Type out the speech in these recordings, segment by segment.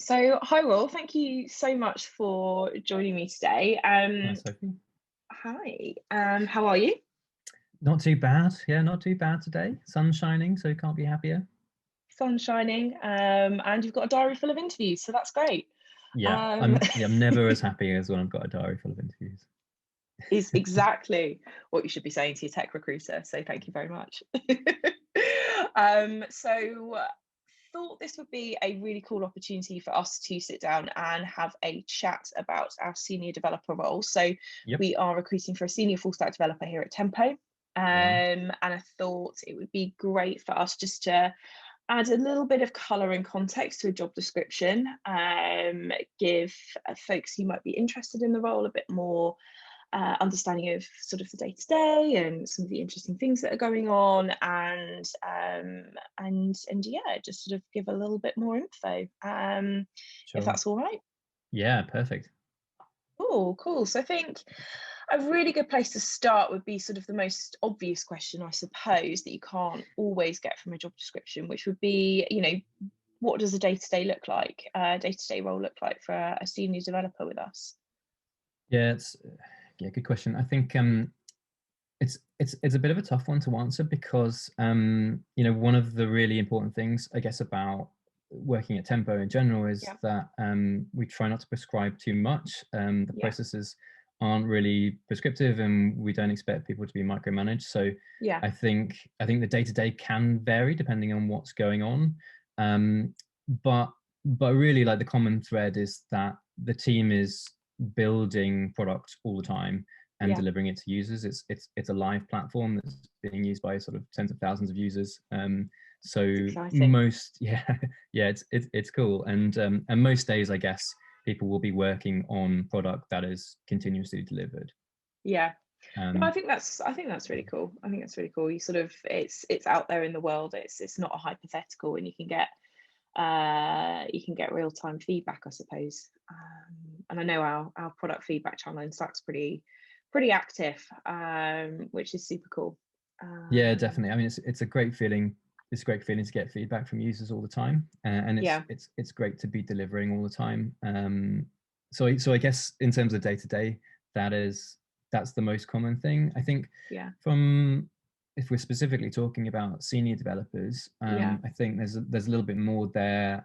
So, hi Will, thank you so much for joining me today. Hi, Sophie. Hi, how are you? Not too bad. Yeah, not too bad today. Sun's shining, so can't be happier. Sun shining, and you've got a diary full of interviews, so that's great. Yeah, Um, I'm never as happy as when I've got a diary full of interviews. is exactly what you should be saying to your tech recruiter. So, thank you very much. So, thought this would be a really cool opportunity for us to sit down and have a chat about our senior developer role. So Yep. we are recruiting for a senior full stack developer here at Tempo. Wow. And I thought it would be great for us just to add a little bit of colour and context to a job description, give folks who might be interested in the role a bit more understanding of sort of the day to day and some of the interesting things that are going on, and yeah, just sort of give a little bit more info, if Sure. that's all right. Yeah, perfect. Cool. So I think a really good place to start would be sort of the most obvious question, I suppose, that you can't always get from a job description, which would be, what does a day to day look like, day to day role look like for a senior developer with us? Yeah, it's yeah, good question. I think it's a bit of a tough one to answer because one of the really important things I guess about working at Tempo in general is Yeah, that we try not to prescribe too much. The yeah, processes aren't really prescriptive, and we don't expect people to be micromanaged. So yeah, I think the day to day can vary depending on what's going on, um, but really like the common thread is that the team is building product all the time and yeah. delivering it to users. It's a live platform that's being used by sort of tens of thousands of users. It's So exciting. most yeah, it's cool. And most days I guess people will be working on product that is continuously delivered. Yeah. No, Um, I think that's really cool. I think that's really cool. You sort of it's out there in the world. It's not a hypothetical, and you can get real time feedback, I suppose. And I know our product feedback channel in Slack's pretty active, which is super cool. yeah, Um, definitely. I mean, it's a great feeling. It's a great feeling to get feedback from users all the time, and yeah, it's great to be delivering all the time. So I guess in terms of day to day, that's the most common thing. I think yeah, from if we're specifically talking about senior developers, yeah, I think there's a little bit more there.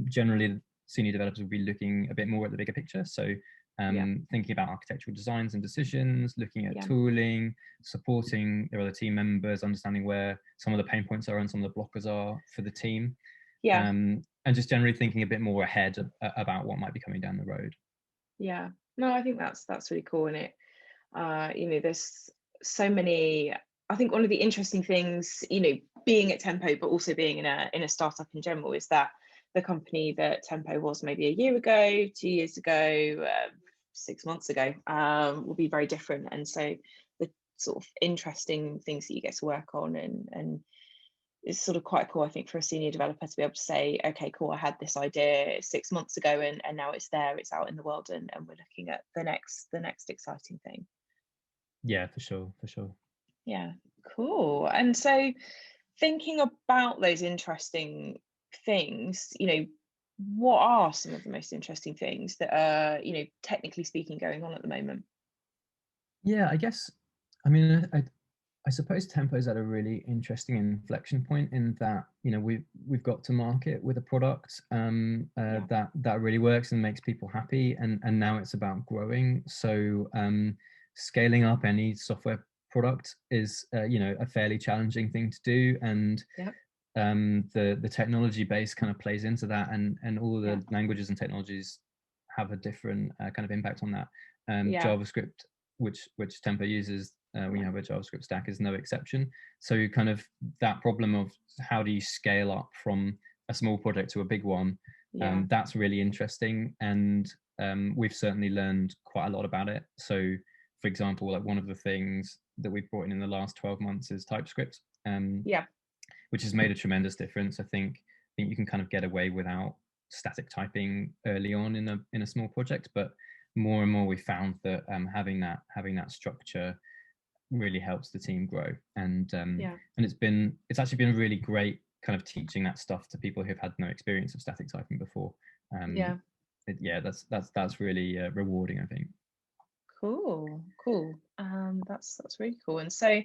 Generally, senior developers will be looking a bit more at the bigger picture. So yeah, thinking about architectural designs and decisions, looking at yeah, tooling, supporting their other team members, understanding where some of the pain points are and some of the blockers are for the team, yeah, and just generally thinking a bit more ahead about what might be coming down the road. yeah. No, I think that's really cool, and there's so many. I think one of the interesting things, being at Tempo, but also being in a startup in general, is that the company that Tempo was maybe a year ago, 2 years ago, 6 months ago, will be very different. And so the sort of interesting things that you get to work on, and it's sort of quite cool, I think, for a senior developer to be able to say, okay, cool, I had this idea 6 months ago, and now it's there, it's out in the world, and we're looking at the next exciting thing. Yeah, for sure, for sure. Yeah, cool. And so thinking about those interesting things, what are some of the most interesting things that are, technically speaking, going on at the moment? Yeah, I guess. I mean, I suppose Tempo's at a really interesting inflection point in that we've got to market with a product Yeah, that really works and makes people happy, and now it's about growing. So scaling up any software product is a fairly challenging thing to do, and yeah, the technology base kind of plays into that, and all yeah, the languages and technologies have a different kind of impact on that. yeah, JavaScript, which Tempo uses when yeah, you have a JavaScript stack, is no exception. So kind of that problem of how do you scale up from a small project to a big one, yeah, that's really interesting, and we've certainly learned quite a lot about it. So for example, like one of the things that we've brought in the last 12 months is TypeScript, yeah, which has made a tremendous difference. I think you can kind of get away without static typing early on in a small project, but more and more we found that having that structure really helps the team grow, and yeah, it's actually been a really great kind of teaching that stuff to people who've had no experience of static typing before. Yeah. That's really rewarding, I think. Cool. That's really cool. And so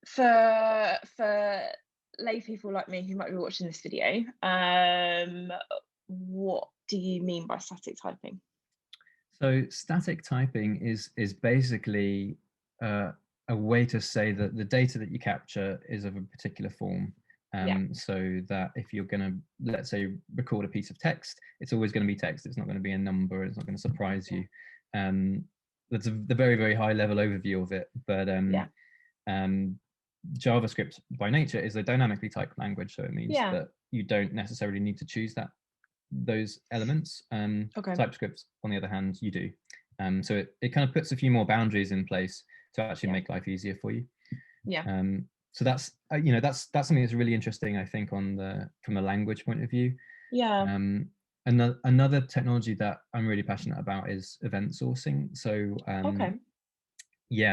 for lay people like me who might be watching this video, what do you mean by static typing? So static typing is basically a way to say that the data that you capture is of a particular form. So that if you're going to, let's say, record a piece of text, it's always going to be text. It's not going to be a number. It's not going to surprise you. That's the very, very high level overview of it. But JavaScript by nature is a dynamically typed language, so it means that you don't necessarily need to choose those elements. TypeScript, on the other hand, you do. So it kind of puts a few more boundaries in place to actually make life easier for you. So that's that's something that's really interesting, I think, from the language point of view. Another technology that I'm really passionate about is event sourcing. So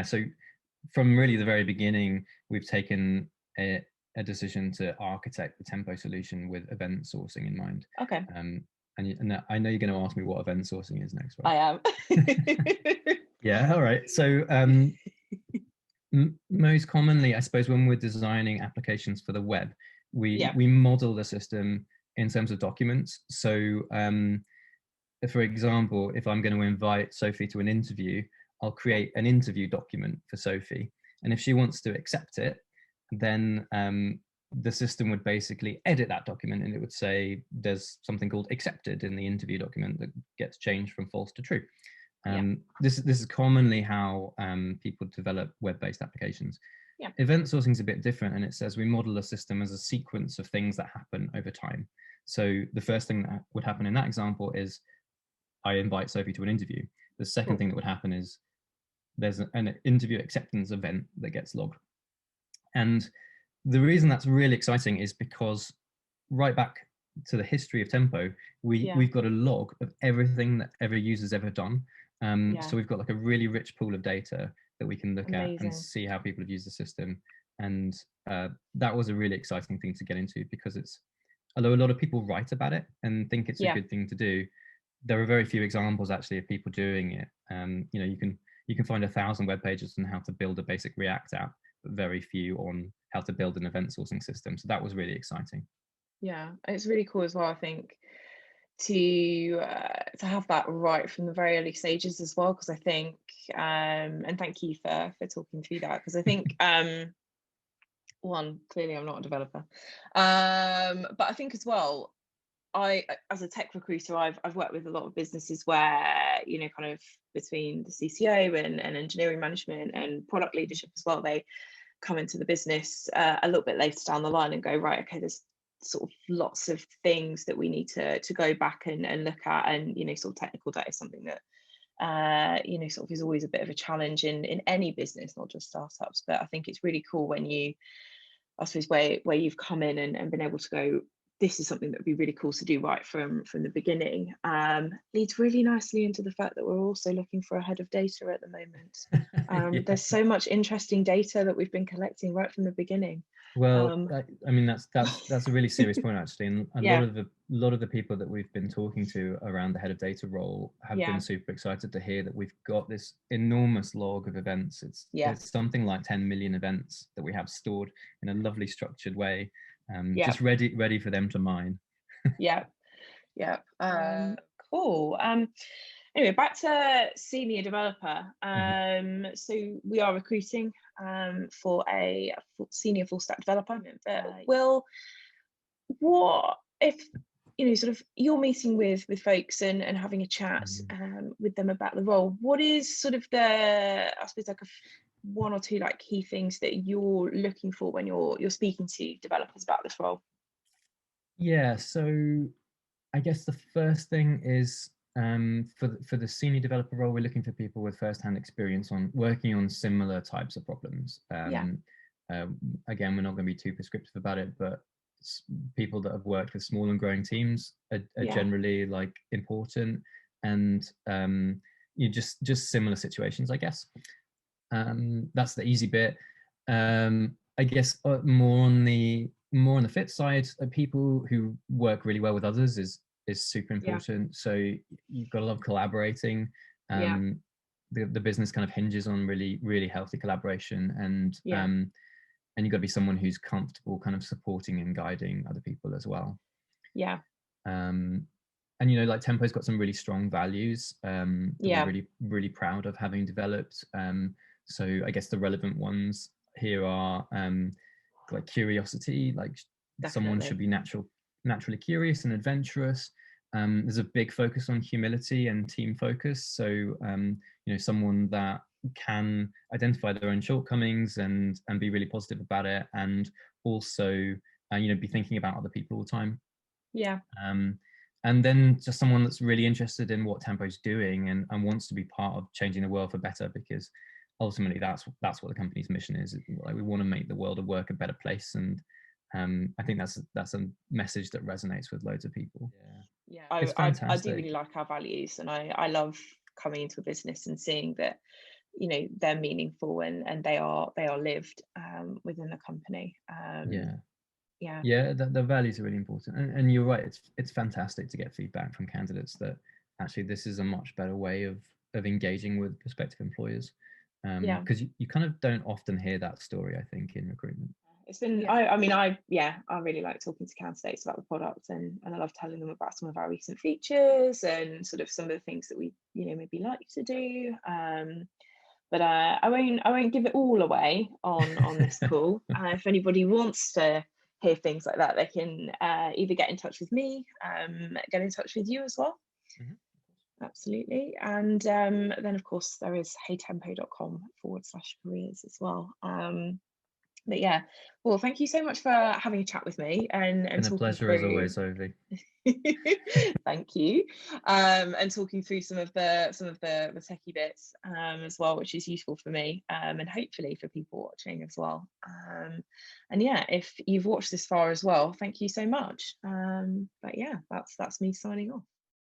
so from really the very beginning, we've taken a decision to architect the Tempo solution with event sourcing in mind. And I know you're going to ask me what event sourcing is next, right? I am. Yeah, all right. So most commonly, I suppose, when we're designing applications for the web, we model the system in terms of documents. So for example, if I'm going to invite Sophie to an interview, I'll create an interview document for Sophie. And if she wants to accept it, then the system would basically edit that document, and it would say there's something called accepted in the interview document that gets changed from false to true. This is commonly how people develop web-based applications. Event sourcing is a bit different, and it says we model a system as a sequence of things that happen over time. So the first thing that would happen in that example is I invite Sophie to an interview. The second thing that would happen is there's an interview acceptance event that gets logged. And the reason that's really exciting is because right back to the history of Tempo, we've got a log of everything that every user's ever done. So we've got like a really rich pool of data that we can look at and see how people have used the system. And that was a really exciting thing to get into, because although a lot of people write about it and think it's a good thing to do, there are very few examples actually of people doing it. You can find 1,000 web pages on how to build a basic React app, but very few on how to build an event sourcing system. So that was really exciting. Yeah, it's really cool as well, I think, to have that right from the very early stages as well, because I think and thank you for talking through that, because I think one, clearly I'm not a developer, but I think as well, I, as a tech recruiter, I've worked with a lot of businesses where, kind of between the CTO and engineering management and product leadership as well, they come into the business a little bit later down the line and go, right, okay, there's sort of lots of things that we need to go back and look at, and sort of technical debt is something that sort of is always a bit of a challenge in any business, not just startups. But I think it's really cool when I suppose where you've come in and been able to go, this is something that would be really cool to do right from the beginning. Leads really nicely into the fact that we're also looking for a head of data at the moment. There's so much interesting data that we've been collecting right from the beginning. Well, I mean, that's a really serious point, actually, and a lot of the people that we've been talking to around the head of data role have been super excited to hear that we've got this enormous log of events. It's something like 10 million events that we have stored in a lovely structured way, just ready for them to mine. Cool. Anyway, back to senior developer. So we are recruiting for a senior full stack developer. Will, what if sort of you're meeting with folks and having a chat with them about the role? What is sort of I suppose like one or two like key things that you're looking for when you're speaking to developers about this role? Yeah, so I guess the first thing is for the senior developer role, we're looking for people with first-hand experience on working on similar types of problems. Again, we're not going to be too prescriptive about it, but people that have worked with small and growing teams are generally like important, and you just similar situations, I guess. That's the easy bit. I guess more on the more on the fit side, people who work really well with others is super Yeah. important. So you've got to love collaborating. Yeah. The business kind of hinges on really healthy collaboration, Yeah. and you've got to be someone who's comfortable kind of supporting and guiding other people as well. Yeah. um, and like Tempo's got some really strong values that we're Yeah. really proud of having developed. So I guess the relevant ones here are like curiosity, like someone should Definitely. be naturally curious and adventurous. There's a big focus on humility and team focus. So someone that can identify their own shortcomings and be really positive about it, and also be thinking about other people all the time. Yeah. um, and then just someone that's really interested in what Tempo's doing and wants to be part of changing the world for better, because ultimately that's what the company's mission is. Like, we want to make the world of work a better place, and I think that's a message that resonates with loads of people. Yeah. It's I do really fantastic. like our values, and I love coming into a business and seeing that, they're meaningful, and they are lived within the company. Yeah, Yeah. yeah, the values are really important, and you're right. It's fantastic to get feedback from candidates that actually this is a much better way of engaging with prospective employers, Yeah. because you kind of don't often hear that story, I think, in recruitment. It's been, I mean, I really like talking to candidates about the product, and I love telling them about some of our recent features and sort of some of the things that we, maybe like to do. But I won't give it all away on this call. If anybody wants to hear things like that, they can either get in touch with me, get in touch with you as well. Mhm. Absolutely. And then, of course, there is heytempo.com/careers as well. But yeah, well, thank you so much for having a chat with me and Been a talking pleasure as through. always, Sophie. Thank you. And talking through some of the techie bits as well, which is useful for me, and hopefully for people watching as well. And yeah, if you've watched this far as well, thank you so much. But yeah, that's me signing off.